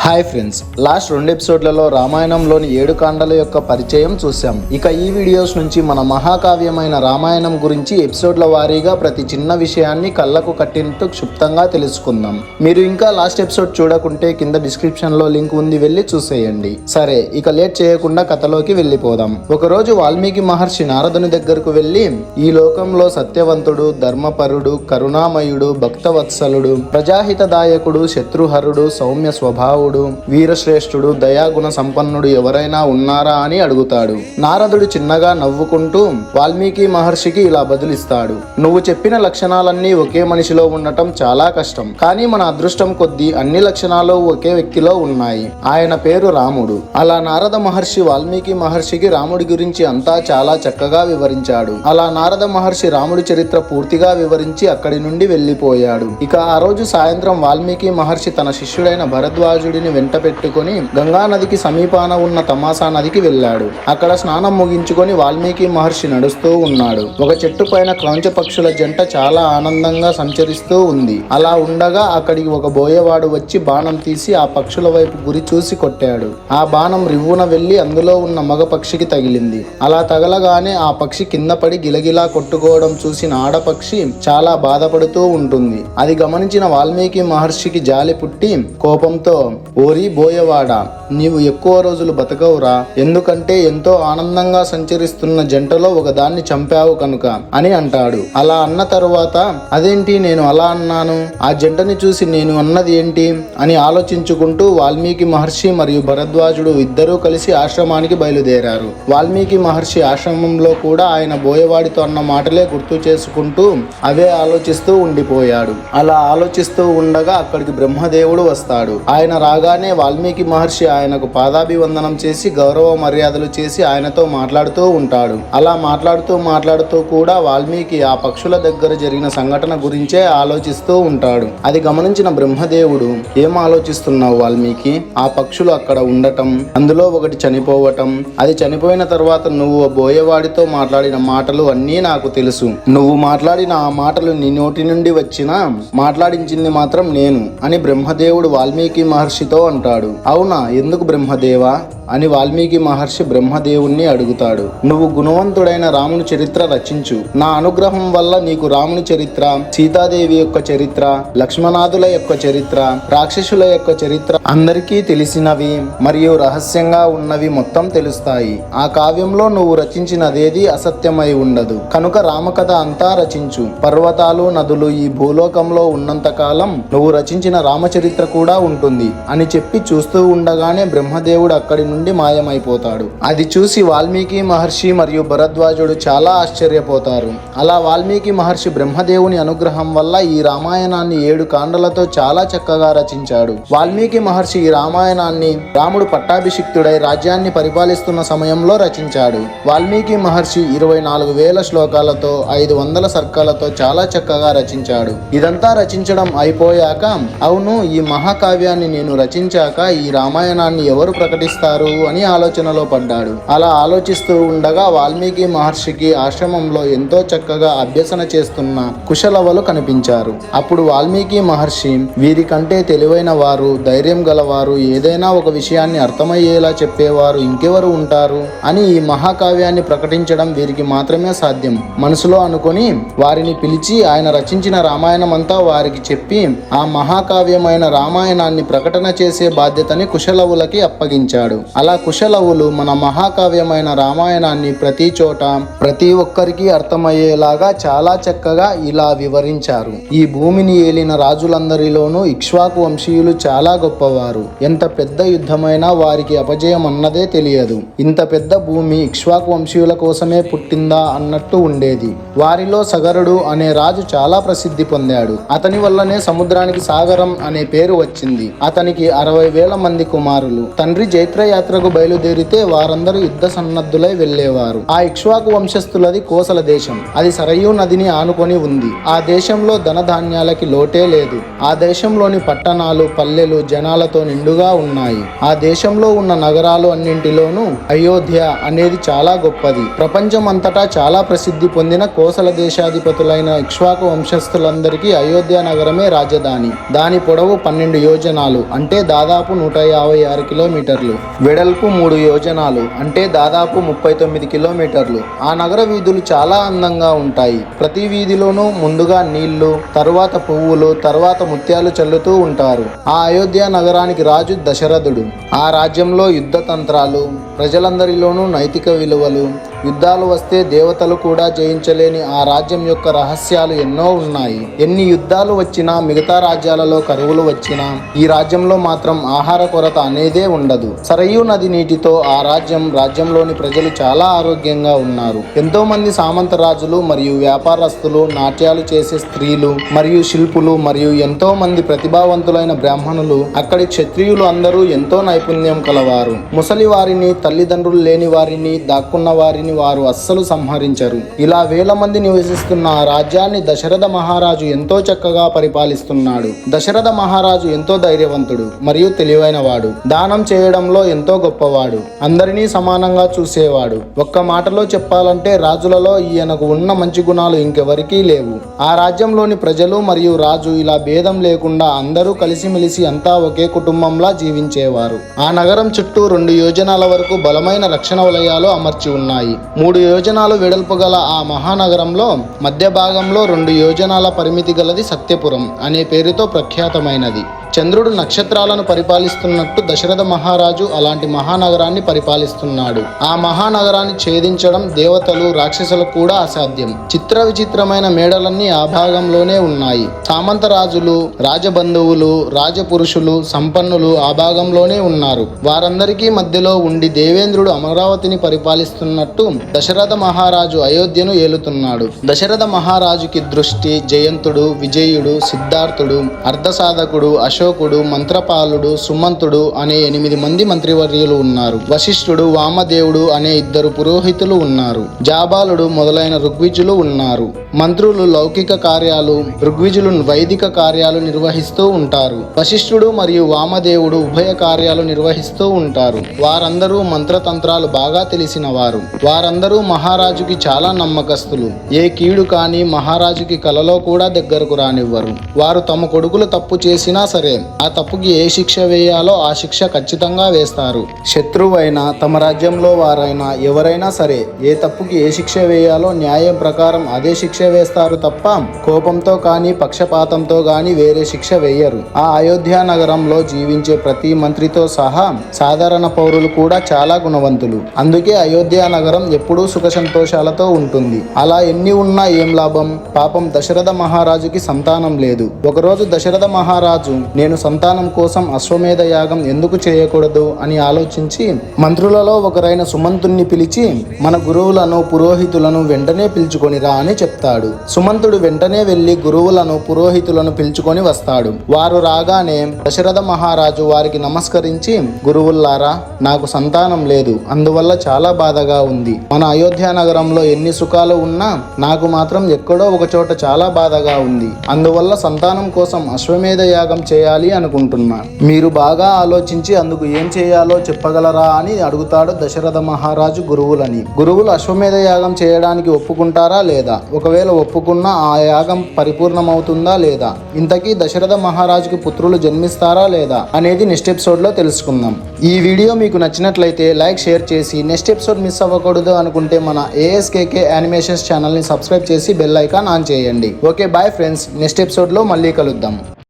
Hi friends, last 2 ఎపిసోడ్లలో రామాయణంలోని 7 కాండల యొక్క పరిచయం చూసాం. ఇక ఈ వీడియోస్ నుంచి మన మహాకావ్యమైన రామాయణం గురించి ఎపిసోడ్ల వారీగా ప్రతి చిన్న విషయాన్ని కళ్ళకు కట్టినట్టు క్షుప్తంగా తెలుసుకుందాం. మీరు ఇంకా లాస్ట్ ఎపిసోడ్ చూడకుంటే కింద డిస్క్రిప్షన్ లో లింక్ ఉంది, వెళ్ళి చూసేయండి. సరే, ఇక లేట్ చేయకుండా కథలోకి వెళ్ళిపోదాం. ఒకరోజు వాల్మీకి మహర్షి నారదుని దగ్గరకు వెళ్ళి, ఈ లోకంలో సత్యవంతుడు, ధర్మపరుడు, కరుణామయుడు, భక్తవత్సలుడు, ప్రజాహితదాయకుడు, శత్రుహరుడు, సౌమ్య స్వభావుడు, వీరశ్రేష్ఠుడు, దయాగుణ సంపన్నుడు ఎవరైనా ఉన్నారా అని అడుగుతాడు. నారదుడు చిన్నగా నవ్వుకుంటూ వాల్మీకి మహర్షికి ఇలా బదులిస్తాడు: నువ్వు చెప్పిన లక్షణాలన్నీ ఒకే మనిషిలో ఉండటం చాలా కష్టం, కానీ మన అదృష్టం కొద్దీ అన్ని లక్షణాలు ఒకే వ్యక్తిలో ఉన్నాయి. ఆయన పేరు రాముడు. అలా నారద మహర్షి వాల్మీకి మహర్షికి రాముడి గురించి అంతా చాలా చక్కగా వివరించాడు. అలా నారద మహర్షి రాముడి చరిత్ర పూర్తిగా వివరించి అక్కడి నుండి వెళ్లిపోయాడు. ఇక ఆ రోజు సాయంత్రం వాల్మీకి మహర్షి తన శిష్యుడైన భరద్వాజుడిని వెంట పెట్టుకుని గంగా నదికి సమీపాన ఉన్న తమాసా నదికి వెళ్ళాడు. అక్కడ స్నానం ముగించుకొని వాల్మీకి మహర్షి నడుస్తూ ఉన్నాడు. ఒక చెట్టు పైన క్రౌంచ పక్షుల జంట చాలా ఆనందంగా సంచరిస్తూ ఉంది. అలా ఉండగా అక్కడికి ఒక బోయవాడు వచ్చి బాణం తీసి ఆ పక్షుల వైపు గురి చూసి కొట్టాడు. ఆ బాణం రివ్వున వెళ్లి అందులో ఉన్న మగ పక్షికి తగిలింది. అలా తగలగానే ఆ పక్షి కింద పడి గిలగిలా కొట్టుకోవడం చూసిన ఆడపక్షి చాలా బాధపడుతూ ఉంటుంది. అది గమనించిన వాల్మీకి మహర్షికి జాలి పుట్టి కోపంతో, ఓరి బోయవాడా, నీవు ఎక్కువ రోజులు బతకవురా, ఎందుకంటే ఎంతో ఆనందంగా సంచరిస్తున్న జంటలో ఒకదాన్ని చంపావు కనుక అని అంటాడు. అలా అన్న తరువాత, అదేంటి నేను అలా అన్నాను, ఆ జంటని చూసి నేను అన్నది ఏంటి అని ఆలోచించుకుంటూ వాల్మీకి మహర్షి మరియు భరద్వాజుడు ఇద్దరూ కలిసి ఆశ్రమానికి బయలుదేరారు. వాల్మీకి మహర్షి ఆశ్రమంలో కూడా ఆయన బోయవాడితో అన్న మాటలే గుర్తు చేసుకుంటూ అవే ఆలోచిస్తూ ఉండిపోయాడు. అలా ఆలోచిస్తూ ఉండగా అక్కడికి బ్రహ్మదేవుడు వస్తాడు. ఆయన రాగానే వాల్మీకి మహర్షి ఆయనకు పాదాభివందనం చేసి గౌరవ మర్యాదలు చేసి ఆయనతో మాట్లాడుతూ ఉంటాడు. అలా మాట్లాడుతూ కూడా వాల్మీకి ఆ పక్షుల దగ్గర జరిగిన సంఘటన గురించే ఆలోచిస్తూ ఉంటాడు. అది గమనించిన బ్రహ్మదేవుడు, ఏం ఆలోచిస్తున్నావు వాల్మీకి? ఆ పక్షులు అక్కడ ఉండటం, అందులో ఒకటి చనిపోవటం, అది చనిపోయిన తర్వాత నువ్వు బోయవాడితో మాట్లాడిన మాటలు అన్నీ నాకు తెలుసు. నువ్వు మాట్లాడిన ఆ మాటలు నీ నోటి నుండి వచ్చినా మాట్లాడించింది మాత్రం నేను అని బ్రహ్మదేవుడు వాల్మీకి మహర్షితో అంటాడు. అవునా, ఎందుకు బ్రహ్మదేవా అని వాల్మీకి మహర్షి బ్రహ్మదేవుణ్ణి అడుగుతాడు. నువ్వు గుణవంతుడైన రాముని చరిత్ర రచించు. నా అనుగ్రహం వల్ల నీకు రాముని చరిత్ర, సీతాదేవి యొక్క చరిత్ర, లక్ష్మణాదుల యొక్క చరిత్ర, రాక్షసుల యొక్క చరిత్ర అందరికీ తెలిసినవి మరియు రహస్యంగా ఉన్నవి మొత్తం తెలుస్తాయి. ఆ కావ్యంలో నువ్వు రచించినదేది అసత్యమై ఉండదు కనుక రామకథ అంతా రచించు. పర్వతాలు, నదులు ఈ భూలోకంలో ఉన్నంత కాలం నువ్వు రచించిన రామచరిత్ర కూడా ఉంటుంది అని చెప్పి చూస్తూ ఉండగానే బ్రహ్మదేవుడు అక్కడి నుండి మాయమైపోతాడు. అది చూసి వాల్మీకి మహర్షి మరియు భరద్వాజుడు చాలా ఆశ్చర్యపోతారు. అలా వాల్మీకి మహర్షి బ్రహ్మదేవుని అనుగ్రహం వల్ల ఈ రామాయణాన్ని 7 కాండలతో చాలా చక్కగా రచించాడు. వాల్మీకి మహర్షి ఈ రామాయణాన్ని రాముడు పట్టాభిషిక్తుడై రాజ్యాన్ని పరిపాలిస్తున్న సమయంలో రచించాడు. వాల్మీకి మహర్షి 24,000 శ్లోకాలతో 500 సర్కలతో చాలా చక్కగా రచించాడు. ఇదంతా రచించడం అయిపోయాక, అవును, ఈ మహాకావ్యాన్ని నేను రచించాక ఈ రామాయణాన్ని ఎవరు ప్రకటిస్తారు అని ఆలోచనలో పడ్డాడు. అలా ఆలోచిస్తూ ఉండగా వాల్మీకి మహర్షికి ఆశ్రమంలో ఎంతో చక్కగా అభ్యసన చేస్తున్న కుశలవలు కనిపించారు. అప్పుడు వాల్మీకి మహర్షి, వీరికంటే తెలివైన వారు, ధైర్యం గలవారు, ఏదైనా ఒక విషయాన్ని అర్థమయ్యేలా చెప్పేవారు ఇంకెవరు ఉంటారు అని ఈ మహాకావ్యాన్ని ప్రకటించడం వీరికి మాత్రమే సాధ్యం మనసులో అనుకొని వారిని పిలిచి ఆయన రచించిన రామాయణం అంతా వారికి చెప్పి ఆ మహాకావ్యమైన రామాయణాన్ని ప్రకటన చేసే బాధ్యతని కుశలవులకి అప్పగించాడు. అలా కుశలవులు మన మహాకావ్యమైన రామాయణాన్ని ప్రతి చోట ప్రతి ఒక్కరికి అర్థమయ్యేలాగా చాలా చక్కగా ఇలా వివరించారు. ఈ భూమిని ఏలిన రాజులందరిలోనూ ఇక్ష్వాకు వంశీయులు చాలా గొప్పవారు. ఎంత పెద్ద యుద్ధమైనా వారికి అపజయం అన్నదే తెలియదు. ఇంత పెద్ద భూమి ఇక్ష్వాకు వంశీయుల కోసమే పుట్టిందా అన్నట్టు ఉండేది. వారిలో సగరుడు అనే రాజు చాలా ప్రసిద్ధి పొందాడు. అతని వల్లనే సముద్రానికి సాగరం అనే పేరు వచ్చింది. అతనికి 60,000 మంది కుమారులు. తండ్రి జైత్రయాత్రకు బయలుదేరితే వారందరూ యుద్ధ సన్నద్ధులై వెళ్లేవారు. ఆ ఇక్ష్వాకు వంశస్థులది కోసల దేశం. అది సరయూ నదిని ఆనుకొని ఉంది. ఆ దేశంలో ధనధాన్యాలకి లోటే లేదు. ఆ దేశంలోని పట్టణాలు, పల్లెలు జనాలతో నిండుగా ఉన్నాయి. ఆ దేశంలో ఉన్న నగరాలు అన్నింటిలోనూ అయోధ్య అనేది చాలా గొప్పది. ప్రపంచం అంతటా చాలా ప్రసిద్ధి పొందిన కోసల దేశాధిపతులైన ఇక్ష్వాకు వంశస్థులందరికీ అయోధ్య నగరమే రాజధాని. దాని పొడవు 12 యోజనాలు అంటే అంటే దాదాపు 156 కిలోమీటర్లు, వెడల్పు 3 యోజనాలు అంటే దాదాపు 39 కిలోమీటర్లు. ఆ నగర వీధులు చాలా అందంగా ఉంటాయి. ప్రతి వీధిలోనూ ముందుగా నీళ్లు, తరువాత పువ్వులు, తర్వాత ముత్యాలు చల్లుతూ ఉంటారు. ఆ అయోధ్య నగరానికి రాజు దశరథుడు. ఆ రాజ్యంలో యుద్ధ తంత్రాలు, ప్రజలందరిలోనూ నైతిక విలువలు, యుద్ధాలు వస్తే దేవతలు కూడా జయించలేని ఆ రాజ్యం యొక్క రహస్యాలు ఎన్నో ఉన్నాయి. ఎన్ని యుద్ధాలు వచ్చినా, మిగతా రాజ్యాలలో కరువులు వచ్చినా, ఈ రాజ్యంలో మాత్రం ఆహార కొరత అనేదే ఉండదు. సరయూ నది నీటితో ఆ రాజ్యంలోని ప్రజలు చాలా ఆరోగ్యంగా ఉన్నారు. ఎంతో మంది సామంత రాజులు మరియు వ్యాపారస్తులు, నాట్యాలు చేసే స్త్రీలు మరియు శిల్పులు మరియు ఎంతో మంది ప్రతిభావంతులైన బ్రాహ్మణులు, అక్కడి క్షత్రియులు అందరూ ఎంతో నైపుణ్యం కలవారు. ముసలి వారిని, తల్లిదండ్రులు లేని వారిని, దాక్కున్న వారిని వారు అస్సలు సంహరించరు. ఇలా వేల మంది నివసిస్తున్న ఆ రాజ్యాన్ని దశరథ మహారాజు ఎంతో చక్కగా పరిపాలిస్తున్నాడు. దశరథ మహారాజు ఎంతో ధైర్యవంతుడు మరియు తెలివైన వాడు. దానం చేయడంలో ఎంతో గొప్పవాడు. అందరినీ సమానంగా చూసేవాడు. ఒక్క మాటలో చెప్పాలంటే రాజులలో ఈయనకు ఉన్న మంచి గుణాలు ఇంకెవరికీ లేవు. ఆ రాజ్యంలోని ప్రజలు మరియు రాజు ఇలా భేదం లేకుండా అందరూ కలిసిమెలిసి అంతా ఒకే కుటుంబంలా జీవించేవారు. ఆ నగరం చుట్టూ 2 యోజనాల వరకు బలమైన రక్షణ వలయాలు అమర్చి ఉన్నాయి. 3 యోజనాలు వెడల్పు గల ఆ మహానగరంలో మధ్య భాగంలో 2 యోజనాల పరిమితి గలది సత్యపురం అనే పేరుతో ప్రఖ్యాతమైనది. చంద్రుడు నక్షత్రాలను పరిపాలిస్తున్నట్టు దశరథ మహారాజు అలాంటి మహానగరాన్ని పరిపాలిస్తున్నాడు. ఆ మహానగరాన్ని ఛేదించడం దేవతలు, రాక్షసులకు కూడా అసాధ్యం. చిత్ర విచిత్రమైన మేడలన్నీ ఆ భాగంలోనే ఉన్నాయి. సామంత రాజులు, రాజబంధువులు, రాజపురుషులు, సంపన్నులు ఆ భాగంలోనే ఉన్నారు. వారందరికీ మధ్యలో ఉండి దేవేంద్రుడు అమరావతిని పరిపాలిస్తున్నట్టు దశరథ మహారాజు అయోధ్యను ఏలుతున్నాడు. దశరథ మహారాజుకి దృష్టి, జయంతుడు, విజయుడు, సిద్ధార్థుడు, అర్ధసాధకుడు, అశోకుడు, మంత్రపాలుడు, సుమంతుడు అనే 8 మంది మంత్రివర్యులు ఉన్నారు. వశిష్ఠుడు, వామదేవుడు అనే 2 పురోహితులు ఉన్నారు. జాబాలుడు మొదలైన ఋగ్విజులు ఉన్నారు. మంత్రులు లౌకిక కార్యాలు, ఋగ్విజులు వైదిక కార్యాలు నిర్వహిస్తూ ఉంటారు. వశిష్ఠుడు మరియు వామదేవుడు ఉభయ కార్యాలు నిర్వహిస్తూ ఉంటారు. వారందరూ మంత్రతంత్రాలు బాగా తెలిసిన వారు. వారందరూ మహారాజుకి చాలా నమ్మకస్తులు. ఏ కీడు కానీ మహారాజుకి కలలో కూడా దగ్గరకు రానివ్వరు. వారు తమ కొడుకులు తప్పు చేసినా సరే ఆ తప్పుకి ఏ శిక్ష వేయాలో ఆ శిక్ష ఖచ్చితంగా వేస్తారు. శత్రువైనా, తమ రాజ్యంలో వారైనా, ఎవరైనా సరే ఏ తప్పుకి ఏ శిక్ష వేయాలో న్యాయం ప్రకారం అదే శిక్ష వేస్తారు తప్ప కోపంతో కానీ, పక్షపాతంతో కానీ వేరే శిక్ష వేయరు. ఆ అయోధ్య నగరంలో జీవించే ప్రతి మంత్రితో సహా సాధారణ పౌరులు కూడా చాలా గుణవంతులు. అందుకే అయోధ్య నగరం ఎప్పుడూ సుఖ సంతోషాలతో ఉంటుంది. అలా ఎన్ని ఉన్నా ఏం లాభం? పాపం దశరథ మహారాజుకి సంతానం లేదు. ఒకరోజు దశరథ మహారాజు నేను సంతానం కోసం అశ్వమేధ యాగం ఎందుకు చేయకూడదు అని ఆలోచించి మంత్రులలో ఒకరైన సుమంతుణ్ణి పిలిచి మన గురువులను, పురోహితులను వెంటనే పిలుచుకొని రా అని చెప్తాడు. సుమంతుడు వెంటనే వెళ్లి గురువులను, పురోహితులను పిలుచుకొని వస్తాడు. వారు రాగానే దశరథ మహారాజు వారికి నమస్కరించి, గురువుల్లారా, నాకు సంతానం లేదు, అందువల్ల చాలా బాధగా ఉంది. మన అయోధ్య నగరంలో ఎన్ని సుఖాలు ఉన్నా నాకు మాత్రం ఎక్కడో ఒక చోట చాలా బాధగా ఉంది. అందువల్ల సంతానం కోసం అశ్వమేధ యాగం చేయాలి అనుకుంటున్నా. మీరు బాగా ఆలోచించి అందుకు ఏం చేయాలో చెప్పగలరా అని అడుగుతాడు దశరథ మహారాజు గురువులని. గురువులు అశ్వమేధ యాగం చేయడానికి ఒప్పుకుంటారా లేదా? ఒకవేళ ఒప్పుకున్నా ఆ యాగం పరిపూర్ణమవుతుందా లేదా? ఇంతకీ దశరథ మహారాజుకి పుత్రులు జన్మిస్తారా లేదా అనేది నెక్స్ట్ ఎపిసోడ్ లో తెలుసుకుందాం. ఈ వీడియో మీకు నచ్చినట్లయితే లైక్, షేర్ చేసి నెక్స్ట్ ఎపిసోడ్ మిస్ అవ్వకూడదు అనుకుంటే మన ASKK యానిమేషన్స్ ఛానల్ ని సబ్స్క్రైబ్ చేసి బెల్ ఐకాన్ ఆన్ చేయండి. Okay, bye friends. Next episode లో మళ్ళీ కలుద్దాం.